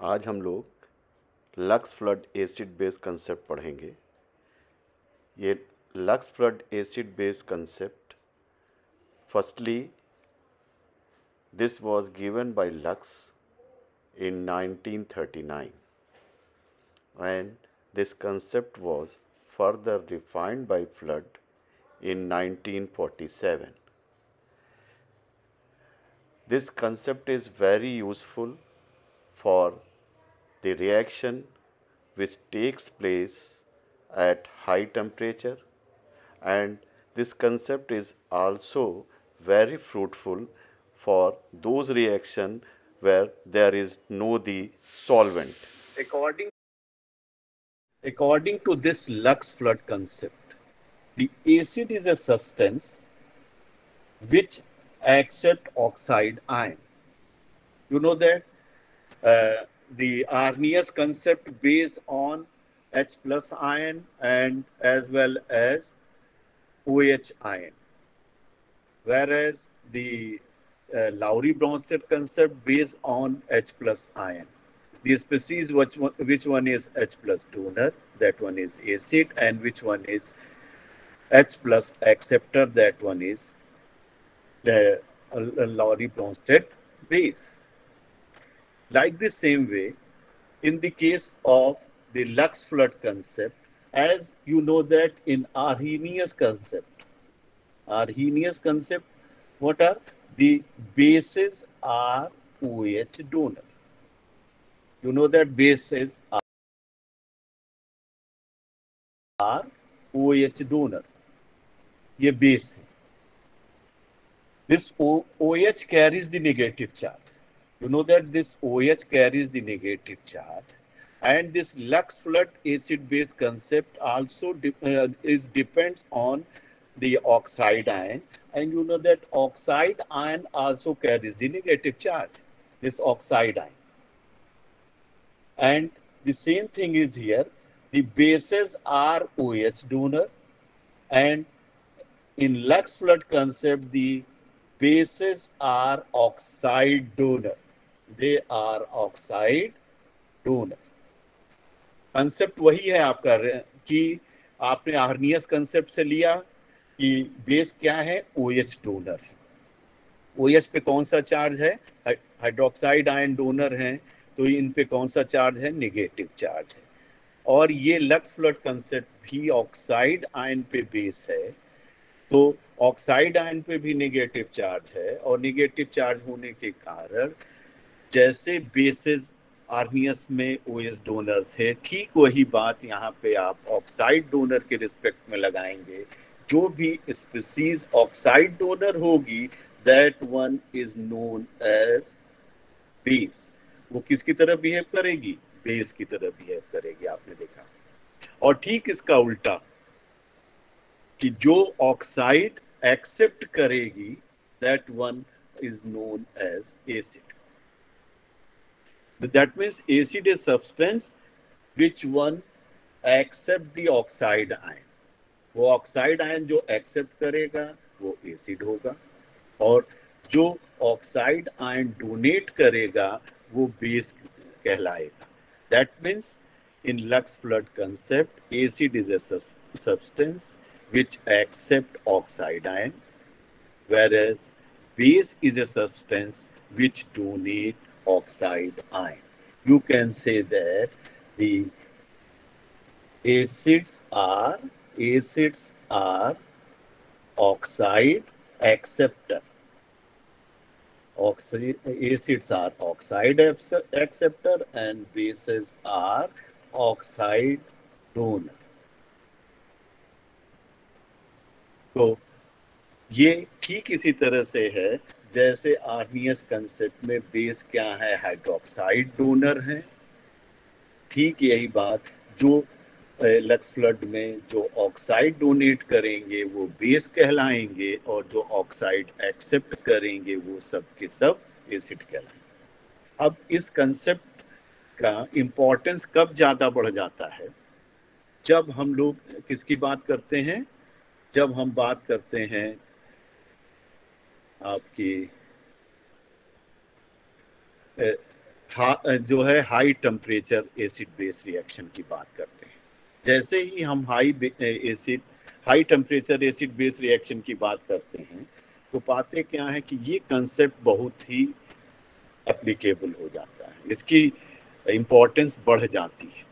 आज हम लोग lux flood acid base concept पढ़ेंगे। ये lux flood acid base concept firstly this was given by lux in 1939 and this concept was further refined by Flood in 1947. This concept is very useful for the reaction which takes place at high temperature, and this concept is also very fruitful for those reactions where there is no the solvent. According, according to this Lux flood concept, the acid is a substance which accept oxide ion. You know that the Arrhenius concept based on H plus ion and as well as OH ion, whereas the Lowry-Bronsted concept based on H plus ion. The species which one is H plus donor, that one is acid, and which one is H plus acceptor, that one is the Lowry-Bronsted base. Like the same way, in the case of the Lux flood concept, as you know that in Arrhenius concept, what are the bases are OH donor. You know that bases are OH donor. ये base है. This OH carries the negative charge. You know that this OH carries the negative charge, and this Lux flood acid base concept also depends on the oxide ion, and you know that oxide ion also carries the negative charge, this oxide ion. And the same thing is here. The bases are OH donor, and in Lux flood concept, the bases are oxide donor. They are oxide donor. Concept वही है आपका कि आपने Arrhenius concept से लिया कि base क्या है, OH डोनर है. OH पे कौन सा चार्ज है, हाइड्रोक्साइड आयन डोनर है, तो इन पे कौन सा चार्ज है, नेगेटिव चार्ज है. और ये लक्स फ्लड कंसेप्ट भी ऑक्साइड आयन पे बेस है, तो ऑक्साइड आयन पे भी नेगेटिव चार्ज है, और नेगेटिव चार्ज होने के कारण जैसे बेसिस आर्नियस में OH डोनर थे, ठीक वही बात यहाँ पे आप ऑक्साइड डोनर के रिस्पेक्ट में लगाएंगे. जो भी स्पीसीज ऑक्साइड डोनर होगी, that one is known as base. वो किसकी तरह बिहेव करेगी, बेस की तरह बिहेव करेगी. आपने देखा. और ठीक इसका उल्टा कि जो ऑक्साइड एक्सेप्ट करेगी, that one is known as acid. That means acid is substance which one accept the oxide ion. वो ऑक्साइड आयन जो एक्सेप्ट करेगा वो एसिड होगा, और जो ऑक्साइड आयन डोनेट करेगा वो बेस कहलाएगा. That means in Lux flood concept, acid is a substance which accept oxide ion, whereas base is a substance which donate oxide ion. You can say that the acids are oxide acceptor. Acids are oxide acceptor and bases are oxide donor. तो ये ठीक इसी तरह से है जैसे Arrhenius concept में base क्या है, हाइड्रोक्साइड डोनर है. ठीक यही बात जो लक्स फ्लड में जो ऑक्साइड डोनेट करेंगे वो बेस कहलाएंगे, और जो ऑक्साइड एक्सेप्ट करेंगे वो सब के सब एसिड कहलाएंगे. अब इस कंसेप्ट का इंपॉर्टेंस कब ज्यादा बढ़ जाता है, जब हम लोग किसकी बात करते हैं, जब हम बात करते हैं आपकी जो है high temperature acid base reaction की बात करते हैं। जैसे ही हम high temperature acid base reaction की बात करते हैं तो पाते क्या है कि ये कंसेप्ट बहुत ही एप्लीकेबल हो जाता है, इसकी इंपॉर्टेंस बढ़ जाती है।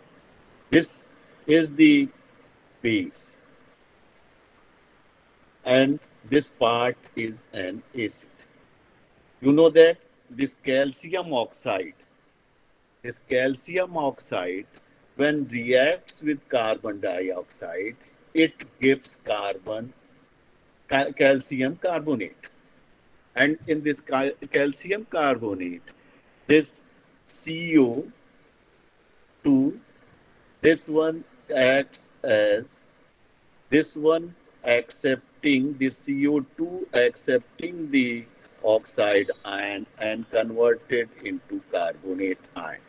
This is the base and this part is an acid. You know that this calcium oxide, this calcium oxide, when reacts with carbon dioxide, it gives calcium carbonate. And in this calcium carbonate, this CO2, this one acts as this one accepting the CO2 accepting the oxide ion and converted into carbonate ion.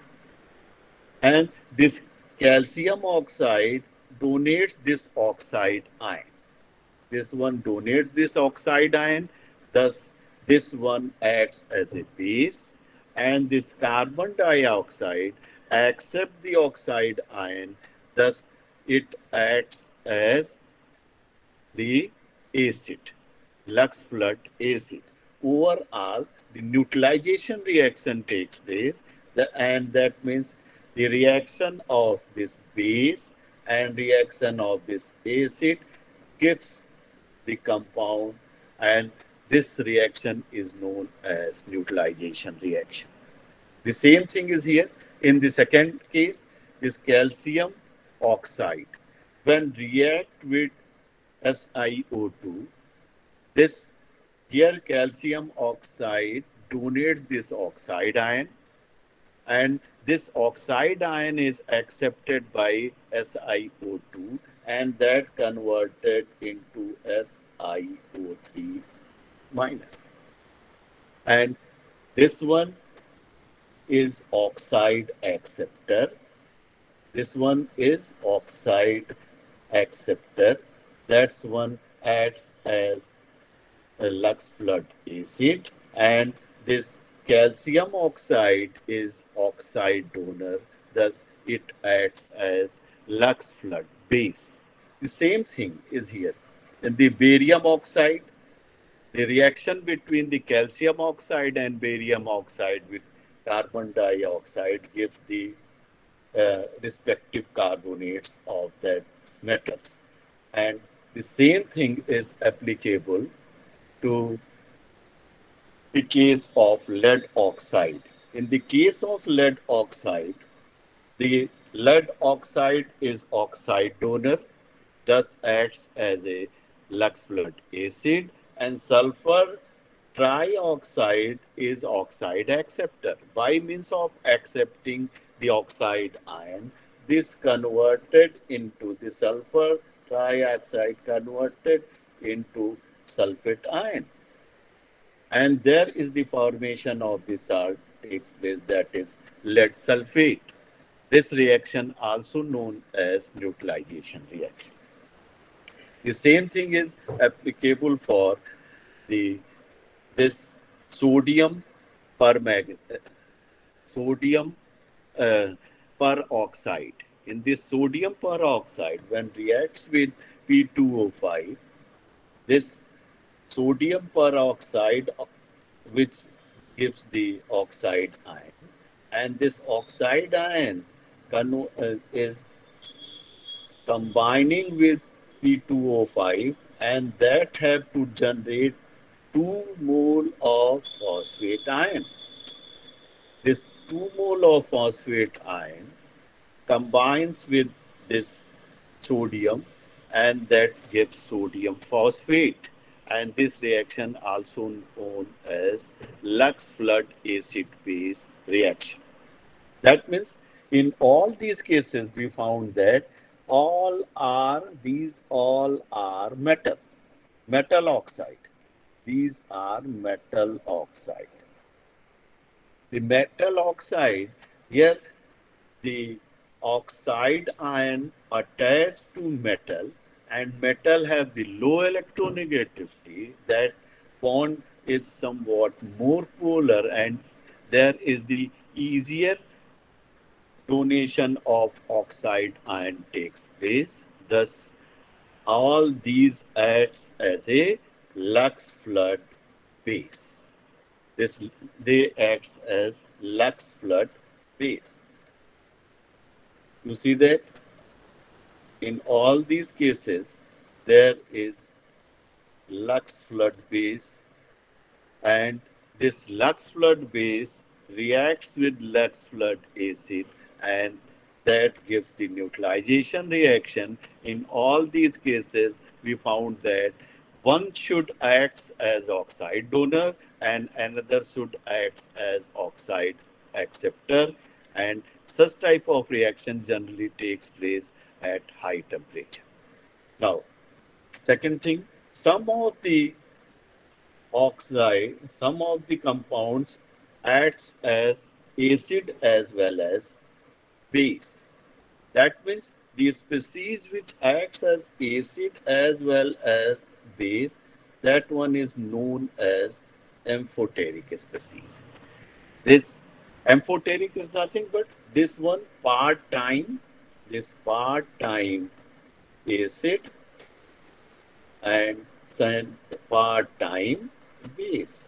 And this calcium oxide donates this oxide ion. This one donates this oxide ion, thus this one acts as a base, and this carbon dioxide accepts the oxide ion, thus it acts as the acid, Lux flood acid. Overall, the neutralization reaction takes place, and that means the reaction of this base and reaction of this acid gives the compound, and this reaction is known as neutralization reaction. The same thing is here in the second case, this calcium oxide. When react with SiO2, this here calcium oxide donates this oxide ion, and this oxide ion is accepted by SiO2 and that converted into SiO3 minus. And this one is oxide acceptor. This one is oxide acceptor. That's one acts as a Lux flood acid, and this calcium oxide is oxide donor, thus it acts as Lux flood base. The same thing is here. In the barium oxide, the reaction between the calcium oxide and barium oxide with carbon dioxide gives the respective carbonates of that metals. And the same thing is applicable to the case of lead oxide. In the case of lead oxide, the lead oxide is oxide donor, thus acts as a Lux flood acid, and sulfur trioxide is oxide acceptor. By means of accepting the oxide ion, this converted into the sulfur trioxide converted into sulfate ion. And there is the formation of the salt takes place, that is lead sulfate. This reaction also known as neutralization reaction. The same thing is applicable for the this sodium sodium uh, peroxide. In this sodium peroxide, when reacts with P2O5, this sodium peroxide, which gives the oxide ion, and this oxide ion is combining with P2O5, and that have to generate 2 mole of phosphate ion. This 2 mole of phosphate ion combines with this sodium, and that gives sodium phosphate. And this reaction also known as Lux flood acid base reaction. That means in all these cases we found that these all are metal oxide. These are metal oxide. The metal oxide, here the oxide ion attached to metal, and metal have the low electronegativity. That bond is somewhat more polar, and there is the easier donation of oxide ion takes place. Thus, all these acts as a Lux flood base. This they acts as Lux flood base. You see that in all these cases there is Lux flood base, and this Lux flood base reacts with Lux flood acid, and that gives the neutralization reaction. In all these cases, we found that one should act as oxide donor and another should act as oxide acceptor, and such type of reaction generally takes place at high temperature. Now, second thing, some of the oxide, some of the compounds acts as acid as well as base. That means the species which acts as acid as well as base, that one is known as amphoteric species. This amphoteric is nothing but this one part-time, this part-time acid and some part-time base.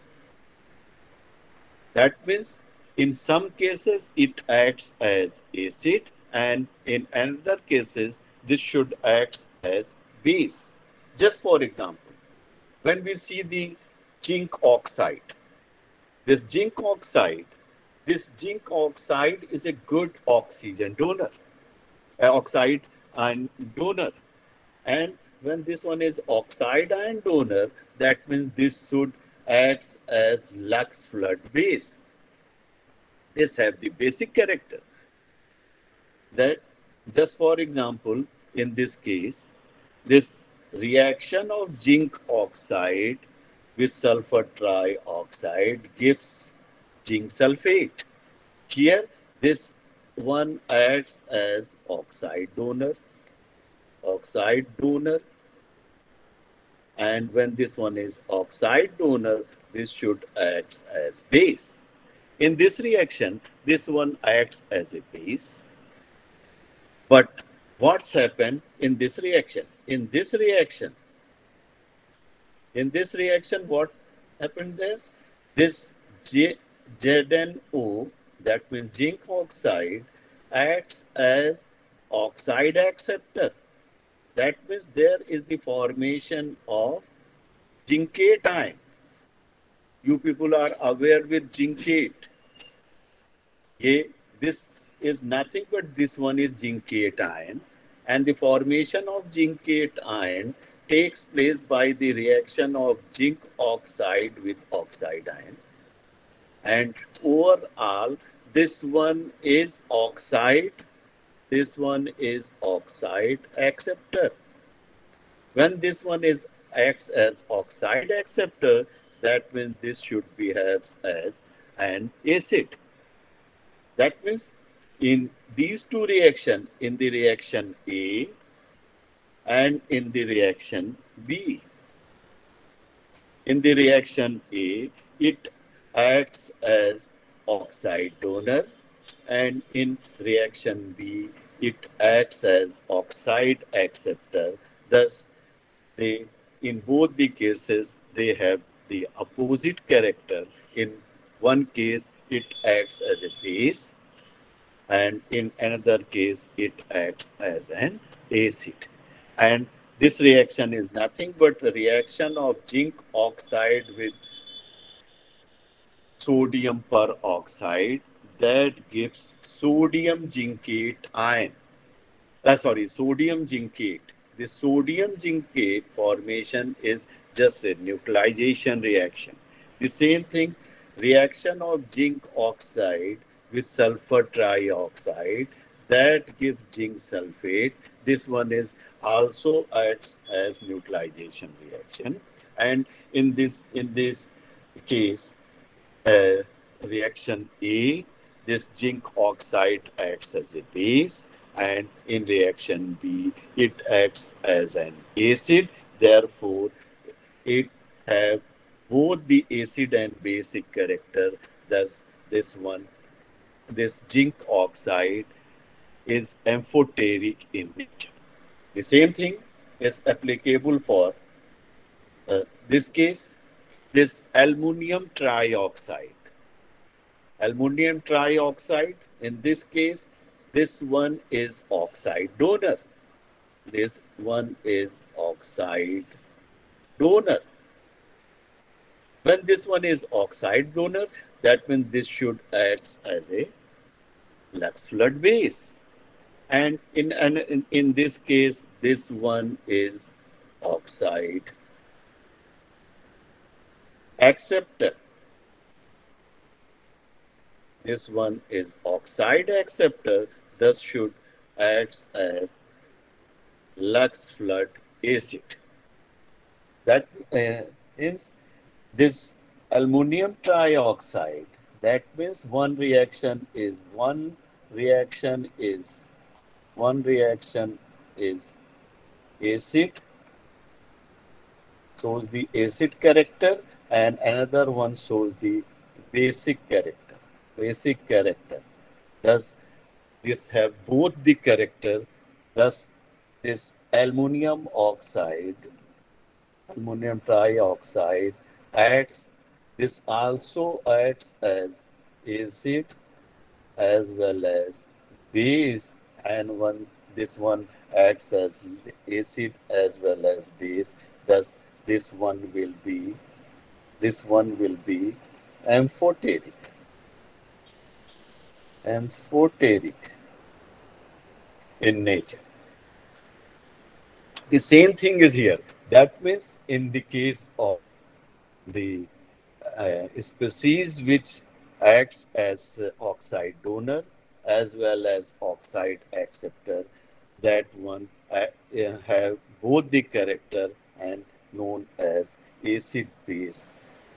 That means in some cases it acts as acid and in another cases this should act as base. Just for example, when we see the zinc oxide, this zinc oxide, this zinc oxide is a good oxygen donor, oxide and donor. And when this one is oxide ion donor, that means this should act as Lux flood base. This have the basic character that, just for example, in this case, this reaction of zinc oxide with sulfur trioxide gives zinc sulfate. Here, this one acts as oxide donor, and when this one is oxide donor, this should act as base. In this reaction, this one acts as a base. But what's happened in this reaction? In this reaction, what happened there? This ZnO, that means zinc oxide, acts as oxide acceptor. That means there is the formation of zincate ion. You people are aware with zincate. This is nothing but this one is zincate ion, and the formation of zincate ion takes place by the reaction of zinc oxide with oxide ion. And overall, this one is oxide, this one is oxide acceptor. When this one is acts as oxide acceptor, that means this should behave as an acid. That means in these two reactions, in the reaction A and in the reaction B, in the reaction A, it acts as oxide donor, and in reaction B, it acts as oxide acceptor. Thus, they, in both the cases, they have the opposite character. In one case, it acts as a base, and in another case, it acts as an acid. And this reaction is nothing but a reaction of zinc oxide with sodium peroxide that gives sodium zincate ion. Sodium zincate. The sodium zincate formation is just a neutralization reaction. The same thing, reaction of zinc oxide with sulfur trioxide that gives zinc sulfate. This one is also acts as neutralization reaction. And in this case, reaction A, this zinc oxide acts as a base, and in reaction B, it acts as an acid. Therefore, it have both the acid and basic character. Thus, this one this zinc oxide is amphoteric in nature. The same thing is applicable for this case, this aluminum trioxide. Aluminum trioxide, in this case, this one is oxide donor. This one is oxide donor. When this one is oxide donor, that means this should act as a Lux flood base. And in this case, this one is oxide acceptor. This one is oxide acceptor, thus should act as Lux flood acid. That means this aluminum trioxide, that means one reaction is acid, shows the acid character, and another one shows the basic character. Thus, this have both the character. Thus, this aluminum trioxide acts. This also acts as acid as well as base, and this one acts as acid as well as base. Thus, this one will be amphoteric in nature. The same thing is here. That means in the case of the species which acts as oxide donor as well as oxide acceptor, that one have both the character and known as acid base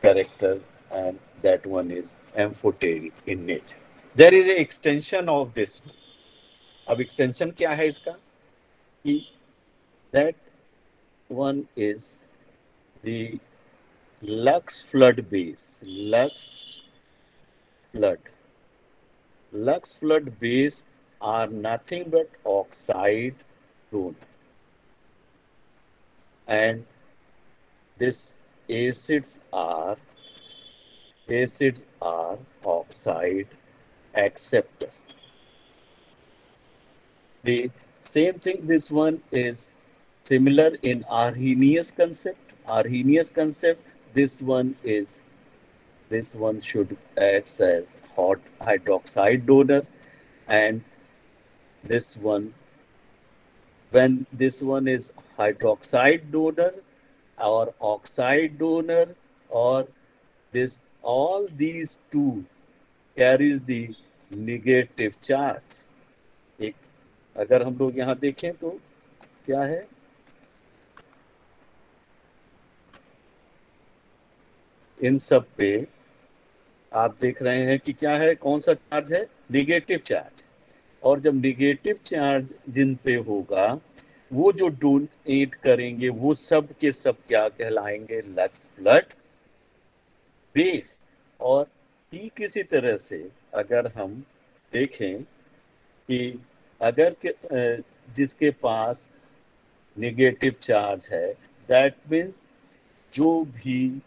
character, and that one is amphoteric in nature. There is a extension of this. अब extension क्या है इसका? कि that one is the Lux flood base. Lux flood base are nothing but oxide donor, and this acids are oxide acceptor. The same thing, this one is similar in Arrhenius concept. This one should act as hot hydroxide donor, and this one, when this one is hydroxide donor or oxide donor, or this, all these two carries the negative charge. एक अगर हम लोग यहाँ देखें तो क्या है, इन सब पे आप देख रहे हैं कि क्या है, कौन सा चार्ज है, निगेटिव चार्ज। और जब निगेटिव चार्ज जिन पे होगा, वो जो डोनेट करेंगे वो सब के सब क्या कहलाएंगे, लक्स फ्लड बेस। और ठीक इसी तरह से अगर हम देखें कि अगर जिसके पास नेगेटिव चार्ज है, दैट मीन्स जो भी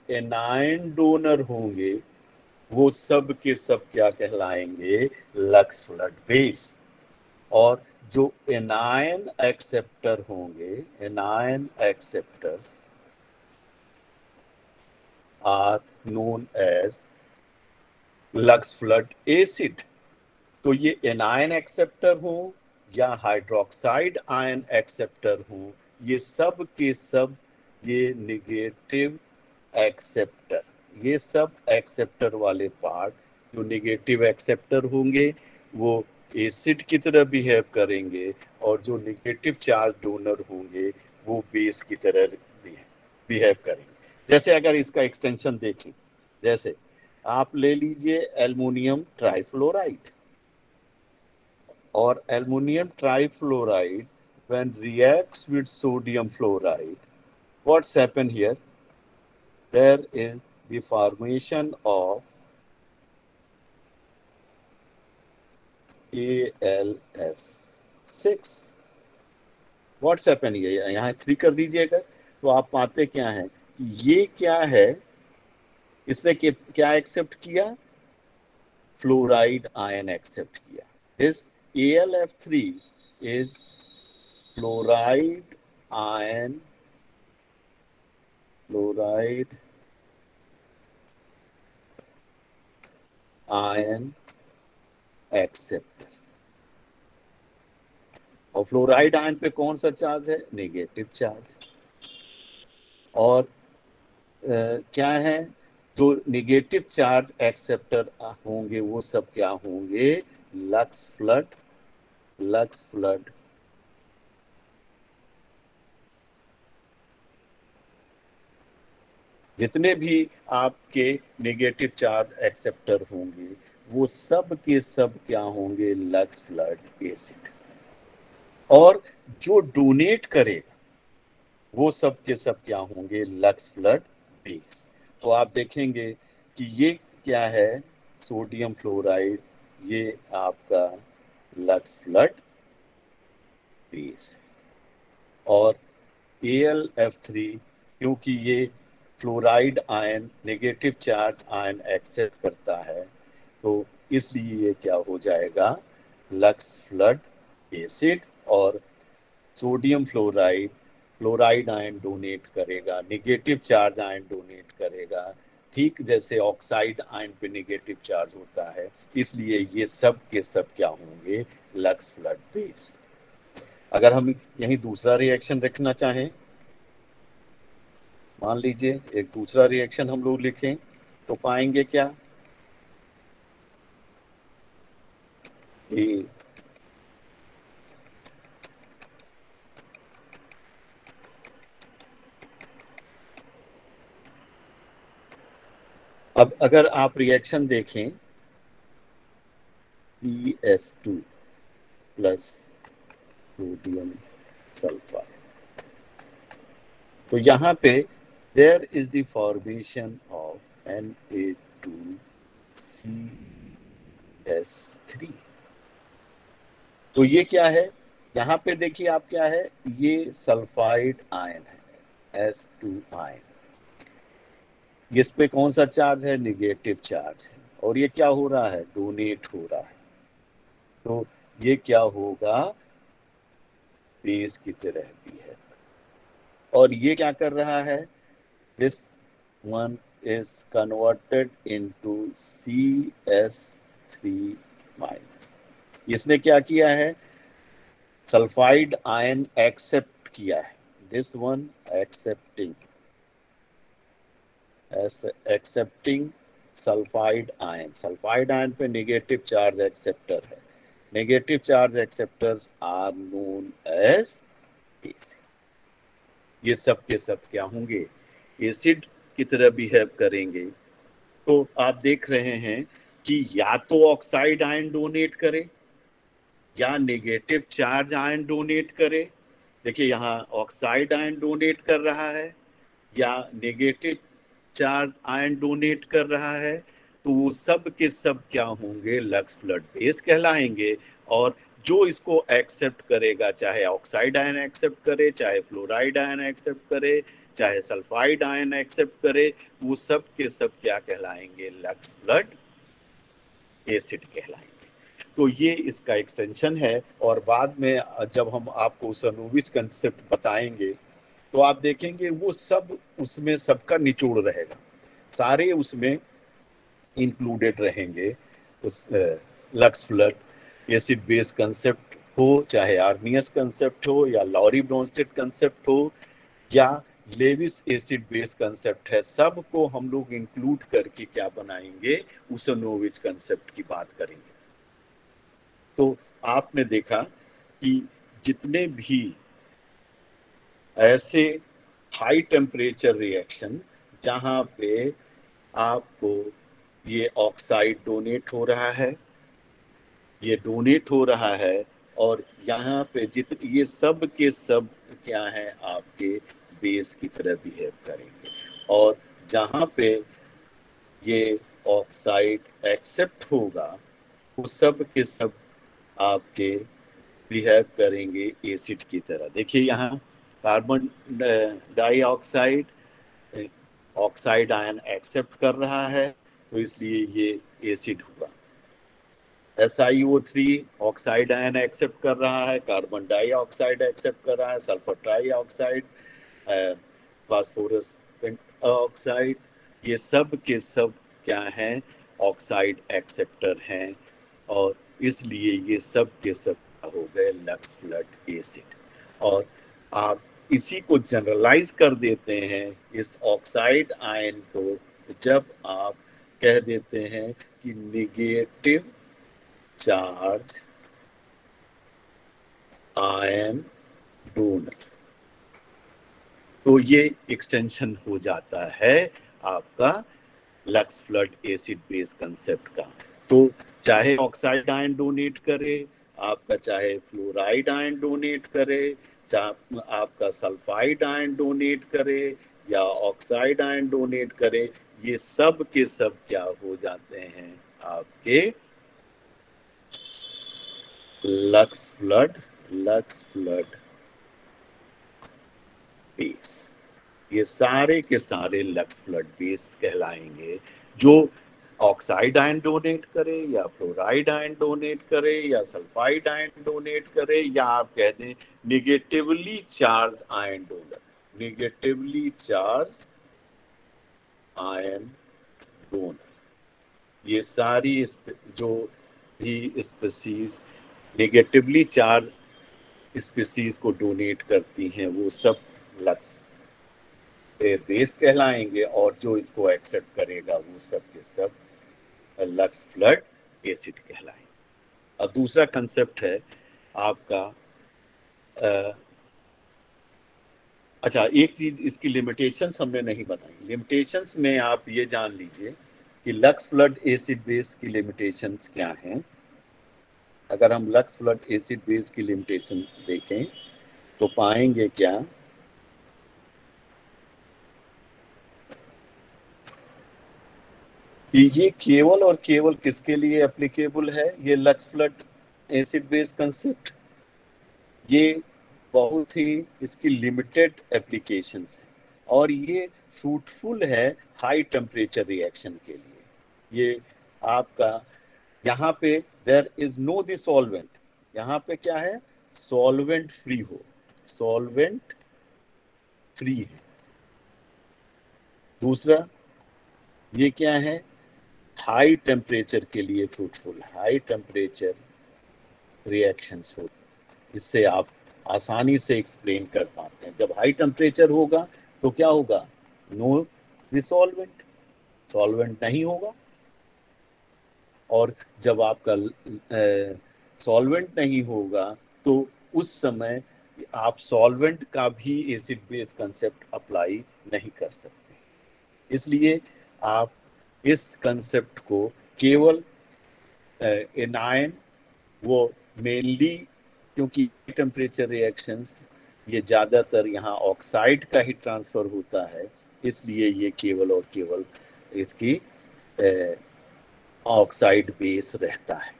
एनायन डोनर होंगे वो सब के सब क्या कहलाएंगे, लक्स फ्लड बेस। और जो एनायन एक्सेप्टर होंगे, anion acceptors are known as lux flood acid. तो ये एनायन एक्सेप्टर हो या हाइड्रोक्साइड आयन एक्सेप्टर हो, ये सब के सब ये निगेटिव एक्सेप्टर, ये सब एक्सेप्टर वाले पार्ट जो निगेटिव एक्सेप्टर होंगे वो एसिड की तरह बिहेव करेंगे, और जो निगेटिव चार्ज डोनर होंगे वो बेस की तरह बिहेव करेंगे। जैसे अगर इसका एक्सटेंशन देखें, जैसे आप ले लीजिए एल्युमिनियम ट्राइफ्लोराइड, और aluminium trifluoride when reacts with sodium fluoride, what's happened here? There is the formation of ALF6. What's happen, ये यहाँ 3 कर दीजिएगा तो आप पाते क्या है, ये क्या है, इसने क्या एक्सेप्ट किया, फ्लोराइड आयन एक्सेप्ट किया. This ALF3 is fluoride ion acceptor. और फ्लोराइड आयन पे कौन सा चार्ज है, नेगेटिव चार्ज. और क्या है, जो नेगेटिव चार्ज एक्सेप्टर होंगे वो सब क्या होंगे, लक्स फ्लड जितने भी आपके नेगेटिव चार्ज एक्सेप्टर होंगे वो सब के सब क्या होंगे, लक्स फ्लड एसिड. और जो डोनेट करेगा वो सब के सब क्या होंगे, लक्स फ्लड बेस. तो आप देखेंगे कि ये क्या है, सोडियम फ्लोराइड, ये आपका लक्स फ्लड बेस. और ALF3 क्योंकि ये fluoride ion negative charge ion accept करता है तो इसलिए ये क्या हो जाएगा, लक्स फ्लड एसिड. और सोडियम फ्लोराइड आयन डोनेट करेगा, नेगेटिव चार्ज आयन डोनेट करेगा, ठीक जैसे ऑक्साइड आयन पे नेगेटिव चार्ज होता है. इसलिए ये सब के सब क्या होंगे, लक्स फ्लड बेस. अगर हम यही दूसरा रिएक्शन रखना चाहें, मान लीजिए एक दूसरा रिएक्शन हम लोग लिखें तो पाएंगे क्या, कि अब अगर आप रिएक्शन देखें, CS2 प्लस सोडियम सल्फाइड, तो यहाँ पे there is the formation of Na2CS3. तो ये क्या है, यहाँ पे देखिए आप क्या है, ये सल्फाइड आयन है, S2 आयन. इस पे कौन सा चार्ज है, नेगेटिव चार्ज है. और ये क्या हो रहा है, डोनेट हो रहा है. तो ये क्या होगा, बेस की तरह भी है. और ये क्या कर रहा है, this one is converted into CS3 minus. इसने क्या किया है, सल्फाइड आयन एक्सेप्ट किया है, this one accepting sulphide ion पे नेगेटिव चार्ज एक्सेप्टर है. Negative charge acceptors are known as acid. ये सब के सब क्या होंगे, एसिड की तरह बिहेव करेंगे. तो आप देख रहे हैं कि या तो ऑक्साइड आयन डोनेट करे या नेगेटिव चार्ज आयन डोनेट करे. देखिए यहाँ ऑक्साइड आयन डोनेट कर रहा है या नेगेटिव चार्ज आयन डोनेट कर रहा है. तो वो सब के सब क्या होंगे, लक्स फ्लड बेस कहलाएंगे. और जो इसको एक्सेप्ट करेगा, चाहे ऑक्साइड आयन एक्सेप्ट करे, चाहे फ्लोराइड आयन एक्सेप्ट करे, चाहे सल्फाइड आयन एक्सेप्ट करे, वो सब के सब क्या कहलाएंगे, लक्स फ्लड एसिड कहलाएंगे. तो ये इसका एक्सटेंशन है. और बाद में जब हम आपको सनोविच कंसेप्ट बताएंगे तो आप देखेंगे वो सब उसमें सबका निचोड़ रहेगा, सारे उसमें इंक्लूडेड रहेंगे. उस lux flood acid base concept हो, चाहे आर्नियस कंसेप्ट हो, या लॉरी ब्रोंस्टेड कंसेप्ट हो, या लेविस एसिड बेस कंसेप्ट है, सबको हम लोग इंक्लूड करके क्या बनाएंगे, उसनोविच कंसेप्ट की बात करेंगे. तो आपने देखा कि जितने भी ऐसे हाई टेम्परेचर रिएक्शन जहां पे आपको ये ऑक्साइड डोनेट हो रहा है, ये डोनेट हो रहा है, और यहाँ पे जितने ये सब के सब क्या है, आपके बेस की तरह बिहेव करेंगे. और जहाँ पे ये ऑक्साइड एक्सेप्ट होगा वो सब के सब आपके बिहेव करेंगे एसिड की तरह। देखिए यहाँ carbon dioxide oxide ion accept कर रहा है तो इसलिए ये एसिड हुआ। SiO3 ऑक्साइड आयन एक्सेप्ट कर रहा है, कार्बन डाइऑक्साइड एक्सेप्ट कर रहा है, सल्फर ट्राइऑक्साइड, फास्फोरस ऑक्साइड, ये सब के सब क्या हैं, ऑक्साइड एक्सेप्टर हैं और इसलिए ये सब के सब हो गए लक्स फ्लड एसिड। और आप इसी को जनरलाइज कर देते हैं इस ऑक्साइड आयन को जब आप कह देते हैं कि निगेटिव चार्ज आयन डोनर, तो ये एक्सटेंशन हो जाता है आपका lux flood acid base concept का। तो चाहे ऑक्साइड आयन डोनेट करे आपका, चाहे फ्लोराइड आयन डोनेट करे, चाहे आपका सल्फाइड आयन डोनेट करे या ऑक्साइड आयन डोनेट करे, ये सब के सब क्या हो जाते हैं आपके लक्स फ्लड बेस। ये सारे के सारे लक्स फ्लड बेस कहलाएंगे जो ऑक्साइड आयन डोनेट करे या फ्लोराइड आयन डोनेट करे या सल्फाइड आयन डोनेट करे या आप कह दें negatively charge ion donor, negatively charge ion donor. ये सारी जो भी स्पीसीज निगेटिवली चार्ज स्पीसीज को डोनेट करती हैं वो सब लक्स बेस कहलाएंगे और जो इसको एक्सेप्ट करेगा वो सब के सब लक्स फ्लड एसिड कहलाएंगे। और दूसरा कंसेप्ट है आपका अच्छा, एक चीज इसकी लिमिटेशंस हमने नहीं बताई। लिमिटेशंस में आप ये जान लीजिए कि लक्स फ्लड एसिड बेस की लिमिटेशंस क्या हैं। अगर हम लक्स फ्लड एसिड बेस की लिमिटेशन देखें तो पाएंगे क्या कि ये केवल और केवल किसके लिए एप्लीकेबल है, ये lux flood acid base concept, ये बहुत ही इसकी लिमिटेड एप्लीकेशंस है और ये फ्रूटफुल है हाई टेम्परेचर रिएक्शन के लिए। ये आपका यहाँ पे there is no the solvent, यहाँ पे क्या है, सॉल्वेंट फ्री हो, सॉल्वेंट फ्री है। दूसरा ये क्या है, हाई टेम्परेचर के लिए फ्रूटफुल, हाई टेम्परेचर रिएक्शंस हो, इससे आप आसानी से एक्सप्लेन कर पाते हैं। जब हाई टेम्परेचर होगा तो क्या होगा, नो डिसॉल्वेंट, सॉल्वेंट नहीं होगा। और जब आपका सॉल्वेंट नहीं होगा तो उस समय आप सॉल्वेंट का भी एसिड बेस कंसेप्ट अप्लाई नहीं कर सकते। इसलिए आप इस कंसेप्ट को केवल एनायन, वो मेनली क्योंकि टेम्परेचर रिएक्शंस ये ज़्यादातर यहाँ ऑक्साइड का ही ट्रांसफर होता है, इसलिए ये केवल और केवल इसकी ऑक्साइड बेस रहता है।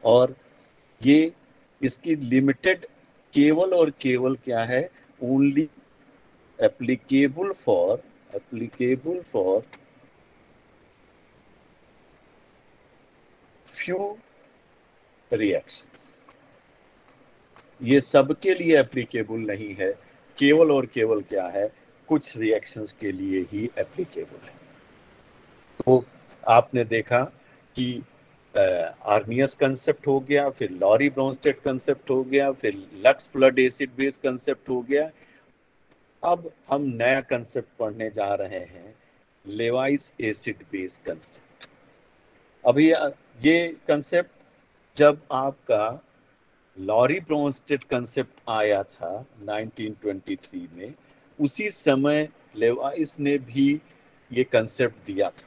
और ये इसकी लिमिटेड केवल और केवल क्या है, only applicable for few reactions, ये सबके लिए एप्लीकेबल नहीं है, केवल और केवल क्या है, कुछ रिएक्शंस के लिए ही एप्लीकेबल है। तो आपने देखा कि आर्नियस कंसेप्ट हो गया, फिर लॉरी ब्रोंस्टेड कंसेप्ट हो गया, फिर lux flood acid base concept हो गया। अब हम नया कंसेप्ट पढ़ने जा रहे हैं, लेवाइस एसिड बेस कंसेप्ट। अभी ये कंसेप्ट जब आपका लॉरी ब्रोंस्टेड कंसेप्ट आया था 1923 में, उसी समय लेवाइस ने भी ये कंसेप्ट दिया था।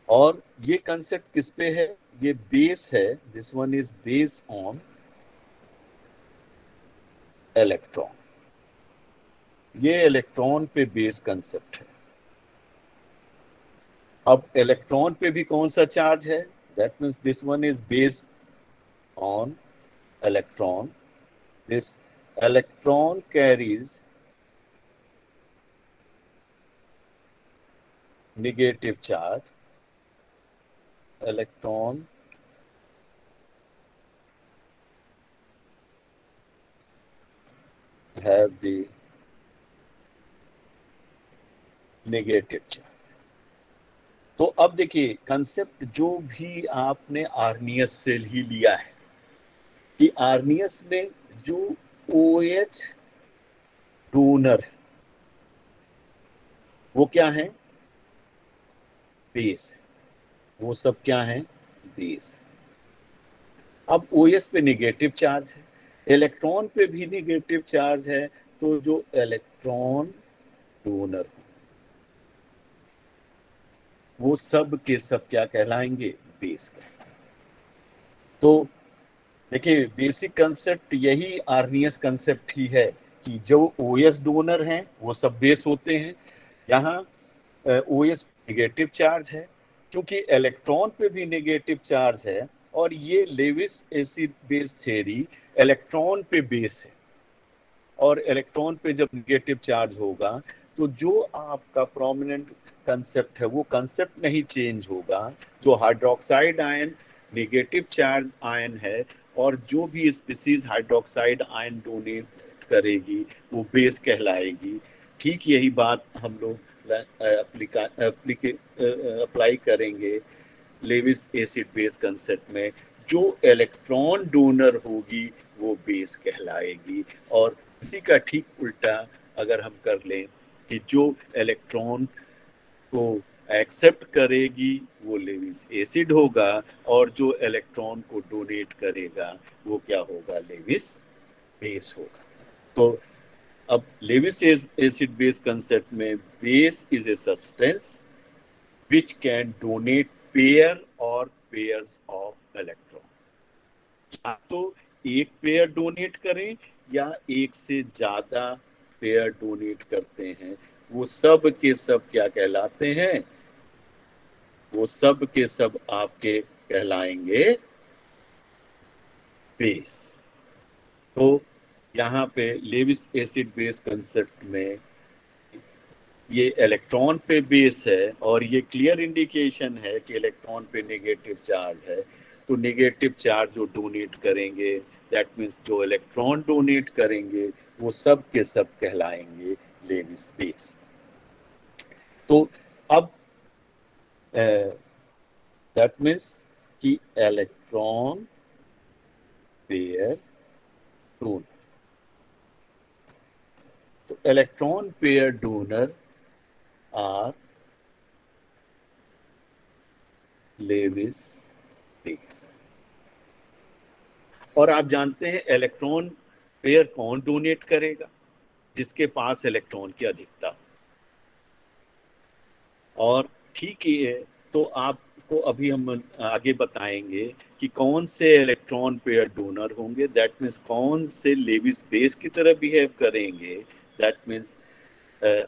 और ये कंसेप्ट किस पे है, ये बेस है, this one is based on electron, ये इलेक्ट्रॉन पे बेस कंसेप्ट है। अब इलेक्ट्रॉन पे भी कौन सा चार्ज है? That means this one is based on electron. This electron carries negative charge. Electron have the negative charge. तो अब देखिए कंसेप्ट जो भी आपने आर्नियस से ही लिया है कि आर्नियस में जो OH डोनर है वो क्या है? बेस. वो सब क्या है? बेस. अब OS पे निगेटिव चार्ज है, इलेक्ट्रॉन पे भी निगेटिव चार्ज है, तो जो इलेक्ट्रॉन डोनर वो सब के सब क्या कहलाएंगे? बेस. तो देखिए बेसिक कंसेप्ट यही आर्नियस कंसेप्ट ही है कि जो OS डोनर हैं वो सब बेस होते हैं. यहाँ OS नेगेटिव चार्ज है क्योंकि इलेक्ट्रॉन पे भी नेगेटिव चार्ज है, और ये Lewis acid base theory electron पे बेस है. और इलेक्ट्रॉन पे जब नेगेटिव चार्ज होगा तो जो आपका प्रोमिनेंट कंसेप्ट है वो कंसेप्ट नहीं चेंज होगा. जो hydroxide ion negative charge ion है, और जो भी स्पीसीज हाइड्रोक्साइड आयन डोनेट करेगी वो बेस कहलाएगी. ठीक यही बात हम लोग अप्लाई करेंगे लेविस एसिड बेस कंसेप्ट में. जो इलेक्ट्रॉन डोनर होगी वो बेस कहलाएगी. और इसी का ठीक उल्टा अगर हम कर लें कि जो इलेक्ट्रॉन को एक्सेप्ट करेगी वो लेविस एसिड होगा, और जो इलेक्ट्रॉन को डोनेट करेगा वो क्या होगा? लेविस बेस होगा. तो अब लेविस एसिड बेस कंसेप्ट में base is a substance which can donate pair or pairs of electron. या तो एक पेयर डोनेट करें या एक से ज्यादा पेयर डोनेट करते हैं, वो सब के सब क्या कहलाते हैं? वो सब के सब आपके कहलाएंगे बेस. तो यहाँ पे लेविस एसिड बेस कंसेप्ट में ये इलेक्ट्रॉन पे बेस है, और ये क्लियर इंडिकेशन है कि इलेक्ट्रॉन पे नेगेटिव चार्ज है. तो नेगेटिव चार्ज जो डोनेट करेंगे, दैट मीन्स जो इलेक्ट्रॉन डोनेट करेंगे वो सब के सब कहलाएंगे लेविस बेस. तो अब दैट मीन्स कि इलेक्ट्रॉन पेयर डोनर. तो electron pair donor are Lewis base. और आप जानते हैं इलेक्ट्रॉन पेयर कौन डोनेट करेगा? जिसके पास इलेक्ट्रॉन की अधिकता हो. और ठीक ही है, तो आपको अभी हम आगे बताएंगे कि कौन से इलेक्ट्रॉन पेयर डोनर होंगे. दैट मीन्स कौन से लेविस बेस की तरह बिहेव करेंगे. दैट मीन्स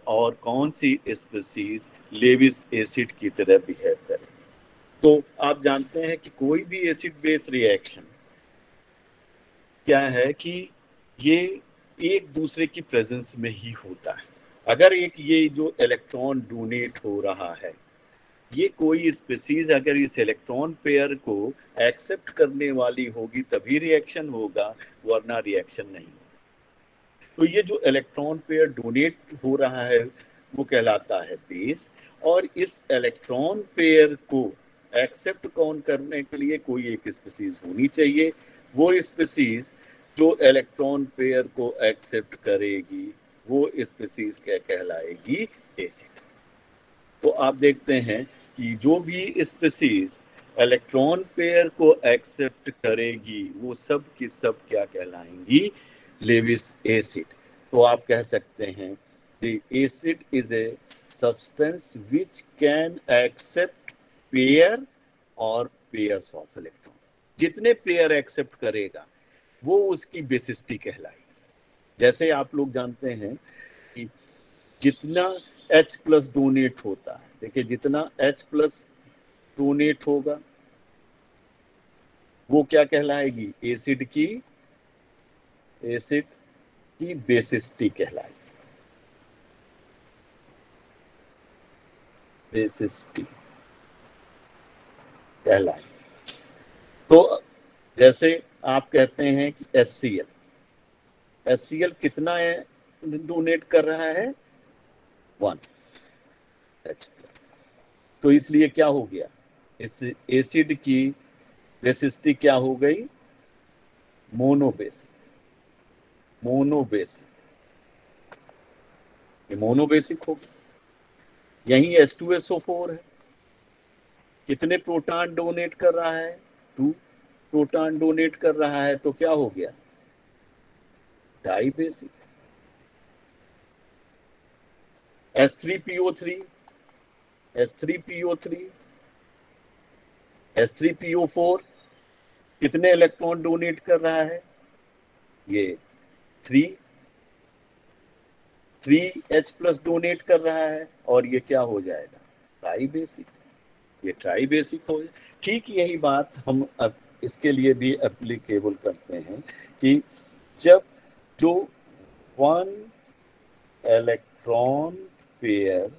और कौन सी स्पीसीज लेविस एसिड की तरह बिहेव करेंगे. तो आप जानते हैं कि कोई भी एसिड बेस रिएक्शन क्या है कि ये एक दूसरे की प्रेजेंस में ही होता है. अगर एक ये जो इलेक्ट्रॉन डोनेट हो रहा है, ये कोई स्पीसीज अगर इस इलेक्ट्रॉन पेयर को एक्सेप्ट करने वाली होगी तभी रिएक्शन होगा, वरना रिएक्शन नहीं. तो ये जो इलेक्ट्रॉन पेयर डोनेट हो रहा है वो कहलाता है बेस. और इस इलेक्ट्रॉन पेयर को एक्सेप्ट कौन करने के लिए कोई एक स्पीसीज होनी चाहिए. वो स्पीसीज जो इलेक्ट्रॉन पेयर को एक्सेप्ट करेगी वो स्पीसीज क्या कहलाएगी? एसिड. तो आप देखते हैं कि जो भी स्पीसीज इलेक्ट्रॉन पेयर को एक्सेप्ट करेगी वो सब की सब क्या कहलाएंगी? Lewis acid. तो आप कह सकते हैं the acid is a substance which can accept pair और पेयर्स ऑफ इलेक्ट्रॉन. जितने पेयर एक्सेप्ट करेगा वो उसकी बेसिसिटी कहलाएगी. जैसे आप लोग जानते हैं कि जितना H प्लस डोनेट होता है, देखिए जितना H प्लस डोनेट होगा वो क्या कहलाएगी, एसिड की बेसिसिटी कहलाएगी, बेसिसिटी कहलाएगी। तो जैसे आप कहते हैं कि HCl कितना डोनेट कर रहा है, 1 H प्लस। तो इसलिए क्या हो गया, इस एसिड की बेसिसिटी क्या हो गई, मोनोबेसिक। ये मोनोबेसिक हो गया। यही H2SO4 है, कितने प्रोटॉन डोनेट कर रहा है, 2 प्रोटॉन डोनेट कर रहा है, तो क्या हो गया, डाइबेसिक। H3PO3 H3PO4 कितने इलेक्ट्रॉन डोनेट कर रहा है, ये 3 H प्लस डोनेट कर रहा है, और ये क्या हो जाएगा, ट्राइबेसिक। ये ट्राइबेसिक हो जाए। ठीक यही बात हम अब इसके लिए भी एप्लीकेबल करते हैं कि जब जो 1 इलेक्ट्रॉन पेयर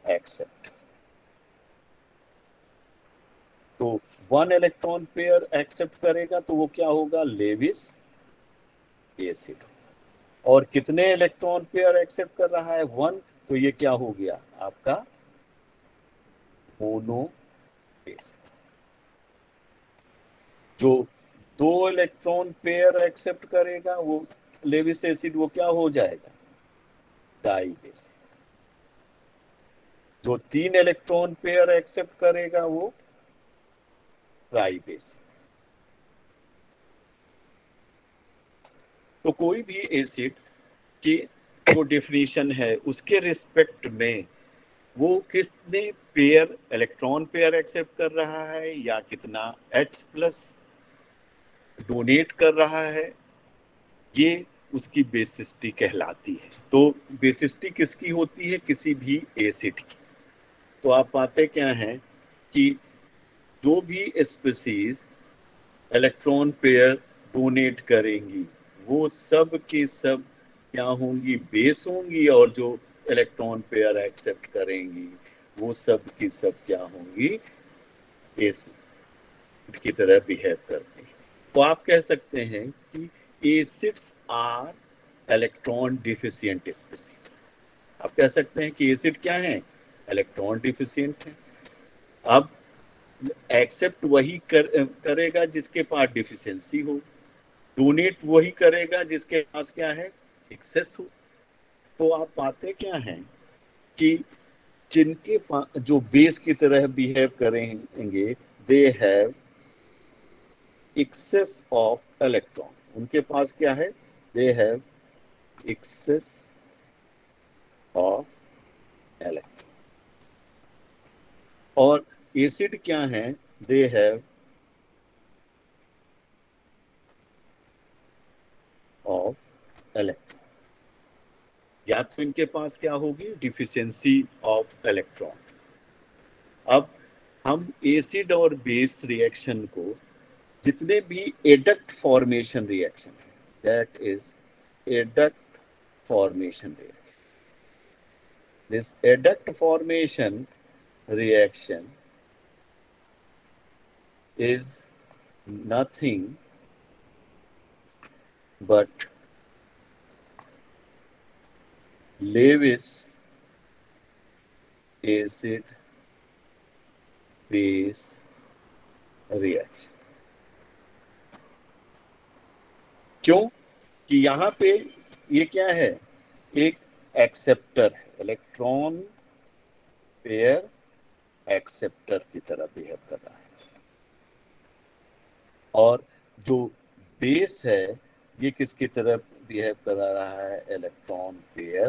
एक्सेप्ट, तो 1 इलेक्ट्रॉन पेयर एक्सेप्ट करेगा तो वो क्या होगा, लेविस एसिड। और कितने इलेक्ट्रॉन पेयर एक्सेप्ट कर रहा है, 1, तो ये क्या हो गया आपका मोनो एसिड। जो 2 इलेक्ट्रॉन पेयर एक्सेप्ट करेगा वो लेविस एसिड, वो क्या हो जाएगा, डाई एसिड। जो 3 इलेक्ट्रॉन पेयर एक्सेप्ट करेगा वो ट्राई एसिड। तो कोई भी एसिड की जो डेफिनेशन है उसके रिस्पेक्ट में वो कितने पेयर इलेक्ट्रॉन पेयर एक्सेप्ट कर रहा है या कितना H प्लस डोनेट कर रहा है, ये उसकी बेसिसिटी कहलाती है। तो बेसिसिटी किसकी होती है, किसी भी एसिड की। तो आप पाते क्या हैं कि जो भी स्पीसीज इलेक्ट्रॉन पेयर डोनेट करेंगी वो सब की सब क्या होंगी, बेस होंगी, और जो इलेक्ट्रॉन पेयर एक्सेप्ट करेंगी वो सब की सब क्या होंगी, एसिड की तरह बिहेव करती हैं। तो आप कह सकते हैं कि acids are electron deficient species. आप कह सकते हैं कि एसिड क्या है, इलेक्ट्रॉन डिफिशिएंट है। अब एक्सेप्ट वही करेगा जिसके पास डिफिशियंसी हो, डोनेट वही करेगा जिसके पास क्या है, एक्सेस हो। तो आप पाते क्या हैं कि जिनके पास जो बेस की तरह बिहेव करेंगे, they have excess of electron, उनके पास क्या है, they have excess of electron. और एसिड क्या है, दे हैव ऑफ इलेक्ट्रॉन। या तो इनके पास क्या होगी, डिफिशियंसी ऑफ इलेक्ट्रॉन। अब हम एसिड और बेस रिएक्शन को जितने भी एडक्ट फॉर्मेशन रिएक्शन है, that is adduct formation reaction, this adduct formation reaction is nothing but Lewis acid base reaction। क्यों कि यहाँ पे ये क्या है, एक एक्सेप्टर है, इलेक्ट्रॉन पेयर एक्सेप्टर की तरह बिहेव कर रहा है। और जो बेस है ये किसकी तरह बिहेव कर रहा है, इलेक्ट्रॉन पेयर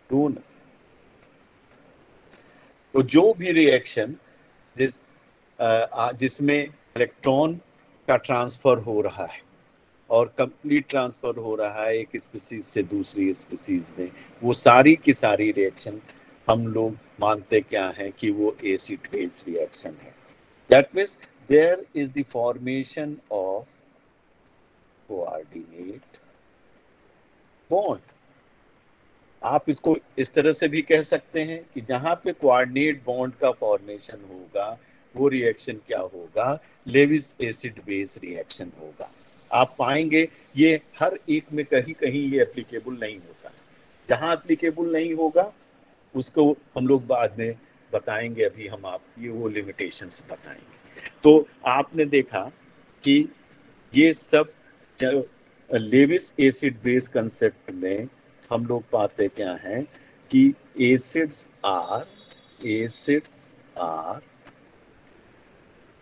डोनर। तो जो भी रिएक्शन जिसमें इलेक्ट्रॉन का ट्रांसफर हो रहा है और कंप्लीट ट्रांसफर हो रहा है एक स्पीसीज से दूसरी स्पीसीज में, वो सारी की सारी रिएक्शन हम लोग मानते क्या है कि वो एसिड बेस रिएक्शन है। That means there is the formation of coordinate bond. आप इसको इस तरह से भी कह सकते हैं कि जहां पे कोऑर्डिनेट बॉन्ड का फॉर्मेशन होगा वो रिएक्शन क्या होगा, लेविस एसिड बेस रिएक्शन होगा। आप पाएंगे ये हर एक में कहीं कहीं ये एप्लीकेबल नहीं होता। जहां एप्लीकेबल नहीं होगा उसको हम लोग बाद में बताएंगे, अभी हम आपकी वो लिमिटेशंस बताएंगे। तो आपने देखा कि ये सब लेविस एसिड बेस कंसेप्ट में हम लोग पाते क्या हैं कि acids are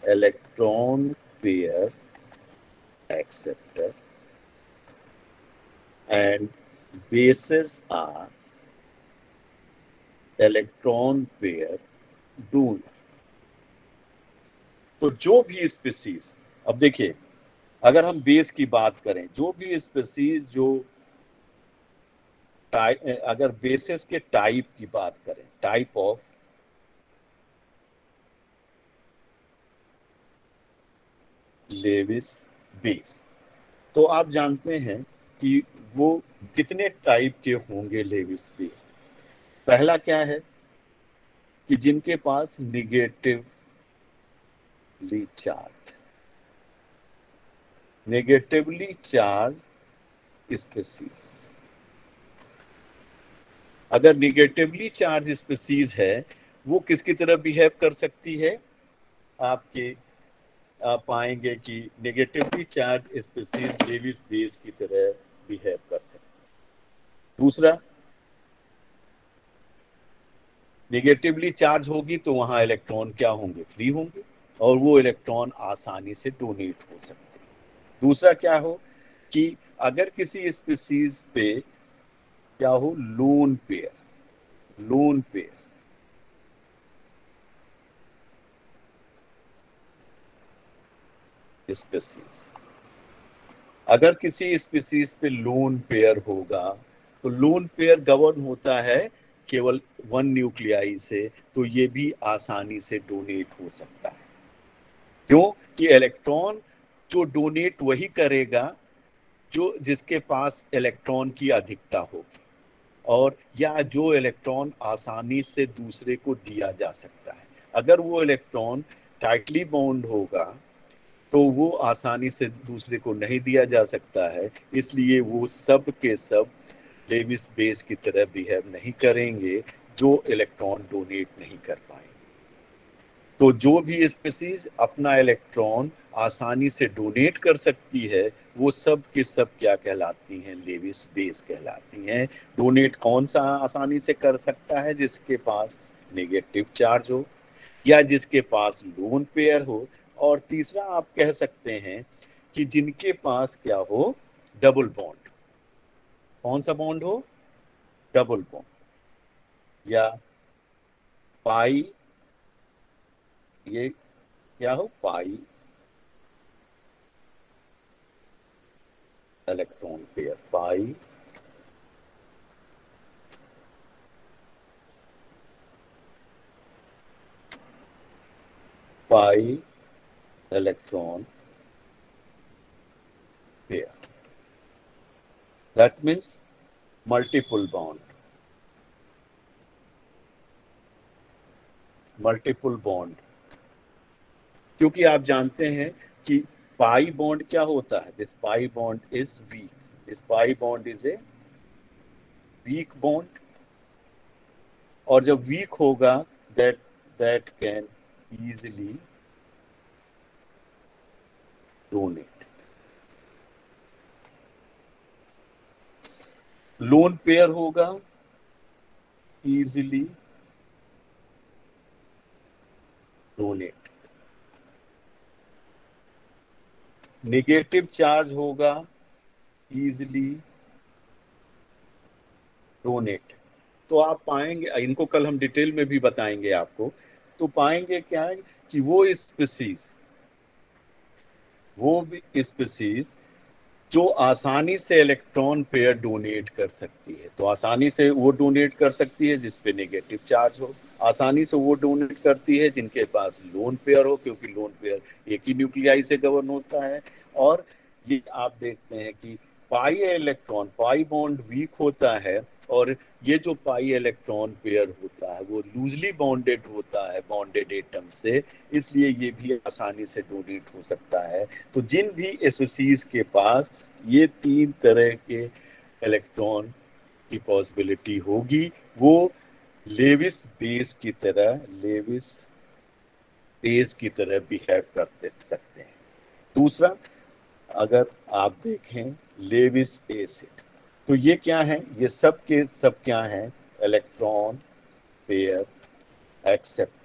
electron pair acceptor and bases are electron pair donor. तो जो भी स्पीसीज, अब देखिए अगर हम बेस की बात करें, जो भी स्पीसीज जो अगर बेसिस के टाइप की बात करें, टाइप ऑफ लेविस बेस, तो आप जानते हैं कि वो कितने टाइप के होंगे लेविस बेस। पहला क्या है कि जिनके पास negatively charge, negatively charge species. अगर निगेटिवली चार्ज स्पीसीज है वो किसकी तरह बिहेव कर सकती है, आपके आप पाएंगे कि negatively charge species Lewis base की तरह बिहेव कर सकते हैं। दूसरा, नेगेटिवली चार्ज होगी तो वहां इलेक्ट्रॉन क्या होंगे, फ्री होंगे, और वो इलेक्ट्रॉन आसानी से डोनेट हो सकते हैं। दूसरा क्या हो कि अगर किसी स्पीसीज पे क्या हो, लोन पेयर स्पीसीज, अगर किसी स्पीसीज पे लोन पेयर होगा तो लोन पेयर गवर्न होता है केवल वन न्यूक्लियाई से, तो ये भी आसानी से डोनेट हो सकता है। क्यों कि इलेक्ट्रॉन जो डोनेट वही करेगा जो जिसके पास इलेक्ट्रॉन की अधिकता होगी, और या जो इलेक्ट्रॉन आसानी से दूसरे को दिया जा सकता है। अगर वो इलेक्ट्रॉन टाइटली बाउंड होगा तो वो आसानी से दूसरे को नहीं दिया जा सकता है, इसलिए वो सब के सब लेविस बेस की तरह बिहेव नहीं करेंगे जो इलेक्ट्रॉन डोनेट नहीं कर पाएंगे। तो जो भी स्पीसीज अपना इलेक्ट्रॉन आसानी से डोनेट कर सकती है वो सब के सब क्या कहलाती हैं, लेविस बेस कहलाती हैं। डोनेट कौन सा आसानी से कर सकता है, जिसके पास नेगेटिव चार्ज हो या जिसके पास लोन पेयर हो, और तीसरा आप कह सकते हैं कि जिनके पास क्या हो, डबल बॉन्ड। कौन सा बॉन्ड हो, डबल बॉन्ड, या पाई, ये क्या हो, pi electron pair, pi electron pair, that means multiple bond, multiple bond. क्योंकि आप जानते हैं कि पाई बॉन्ड क्या होता है, this pi bond is weak, this pi bond is a weak bond, और जब वीक होगा that that can easily donate. Lone pair होगा, इजीली डोनेट। नेगेटिव चार्ज होगा, इजीली डोनेट। तो आप पाएंगे, इनको कल हम डिटेल में भी बताएंगे आपको, तो पाएंगे क्या है कि वो स्पीसीज जो आसानी से इलेक्ट्रॉन पेयर डोनेट कर सकती है। तो आसानी से वो डोनेट कर सकती है जिस पे नेगेटिव चार्ज हो, आसानी से वो डोनेट करती है जिनके पास लोन पेयर हो, क्योंकि लोन पेयर एक ही न्यूक्लियाई से गवर्न होता है। और ये आप देखते हैं कि pi electron, pi bond weak होता है, और ये जो पाई इलेक्ट्रॉन पेयर होता है वो लूजली बॉन्डेड होता है बॉन्डेड एटम से, इसलिए ये भी आसानी से डोनेट हो सकता है। तो जिन भी स्पीसीज के पास ये तीन तरह के इलेक्ट्रॉन की पॉसिबिलिटी होगी, वो लेविस बेस की तरह, लेविस बेस की तरह बिहेव करते सकते हैं। दूसरा, अगर आप देखें लेविस एसिड, तो ये क्या है, ये सब के सब क्या है, इलेक्ट्रॉन पेयर एक्सेप्टर।